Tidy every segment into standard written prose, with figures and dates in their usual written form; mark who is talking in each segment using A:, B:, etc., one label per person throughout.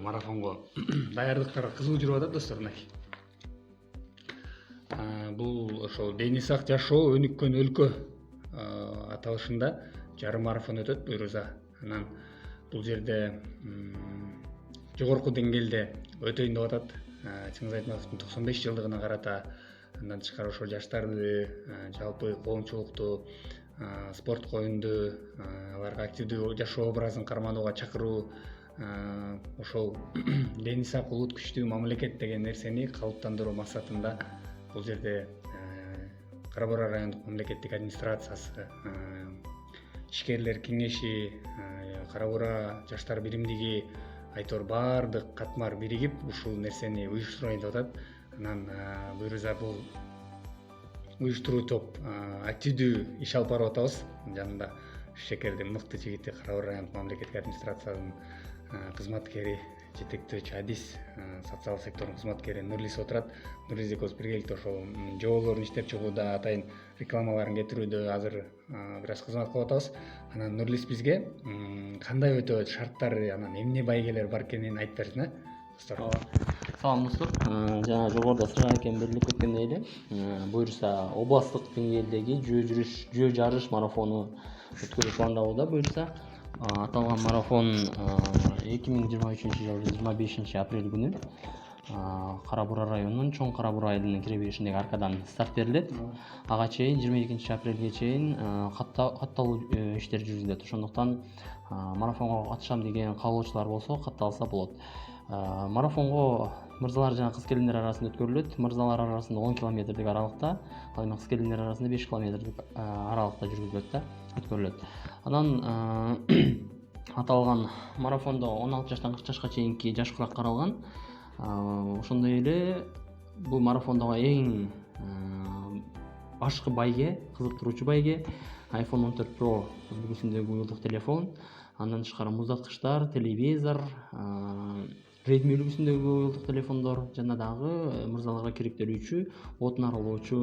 A: марафонго даярдыктар кызуу жүрүп атат достор. Мынакей. Бул ошол дени сак жашоо өнүккөн өлкө аталышында жарым марафон өтөт буюрса. Анан бул жерде жогорку деңгээлде өтөйүн деп атат. Чыңгыз Айтматовдун 95 жылдыгына карата андан тышкары ошол жаштарды жалпы коомчулукту спортко оюнду аларга активдүү жашоо образын карманууга чакыруу, ошол дени сак улут күчтүү мамлекет деген нерсени калыптандыруу максатында бул жерде Кара Бура райондук мамлекеттик администрациясы, ишкерлер кеңеши, Кара Бура жаштар биримдиги айтор баардык катмар биригип ушул нерсени уюштурайын деп атат. Анан буюрса бул уюштуруу топ активдүү иш алып барып атабыз. Жанында шекердин мыкты жигити, Кара Бура райондук мамлекеттик администрациянын кызматкери, жетектөөчү адис, социал сектордун кызматкери Нурлис отурат. Нурлис экөөбүз биргеликте ошол жоболорун иштеп чыгууда, атайын рекламаларын кетирүүдө азыр бир аз кызмат кылып атабыз. Анан Нурлис бизге кандай өтөт, шарттары, анан эмне байгелер бар экенин айтып берсин, достор.
B: Салам достор. Жана жогоруда Сырга экен белгилеп кеткендей эле, буюрса областтык деңгээлдеги жөө жарыш марафону өткөрүү пландалууда. Буюрса аталган марафон 2023 жылы 25 апрель күнү Кара Бура районунун Чоң Кара Бура айылынын кире беришиндеги аркадан старт берилет. Ага чейин 22 апрелге чейин катталуу иштери жүргүзүлөт. Ошондуктан марафонго катышам деген каалоочулар болсо катталса болот. Марафонго мырзалар жана кыз келиндер арасында өткөрүлөт. Мырзалар арасында 10 километрдик аралыкта, ал эми кыз келиндер арасында 5 километрдик аралыкта жүргүзүлөт да, өткөрүлөт. Анан аталган марафондо 16 жаштан 40 жашка чейинки жаш курак каралган. Ошондой эле бул марафондогу эң башкы байге, кызыктыруучу байге iPhone 14 Pro үлгүсүндөгү уюлдук телефон, андан тышкары муздаткычтар, телевизор, Redmi үлгүсүндөгү уюлдук телефондор жана дагы мырзаларга керектелүүчү отун аралоочу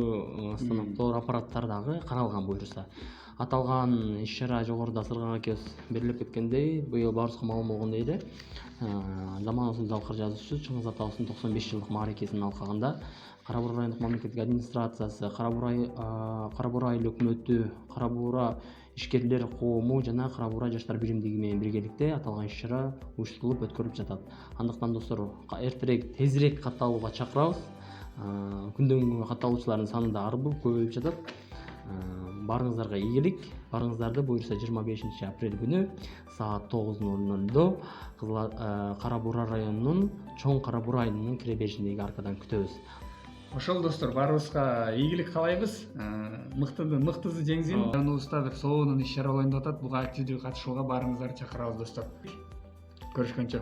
B: станоктор, аппараттар дагы каралган буюрса. Аталган иш-чара жогоруда Сырга экөөбүз белгилеп кеткендей, быйыл баарыбызга маалым болгондой эле заманыбыздын залкыр жазуучусу Чыңгыз атабыздын 95 жылдык мааракесинин алкагында Кара Бура райондук мамлекеттик администрациясы, Кара Бура айыл өкмөтү, Кара Бура ишкерлер коому жана Кара Бура жаштар биримдиги менен биргеликте аталган иш-чара уюштурулуп өткөрүлүп жатат. Андыктан достор, эртерээк, тезирээк катталууга чакырабыз. Күндөн күнгө катталуучулардын саны да арбып көбөйүп жатат. Баарыңыздарга ийгилик. Баарыңыздарды буюрса 25 апрель күнү саат 9:00 Кара Бура районунун Чоң Кара Бура айылынын кире беришиндеги аркадан күтөбүз.
A: Ошол достор, баарыбызга ийгилик каалайбыз. Мыктысы жеңсин. Жаныбызда бир сонун иш-чара болоюн деп атат. Буга активдүү катышууга баарыңыздарды чакырабыз достор. Көрүшкөнчө.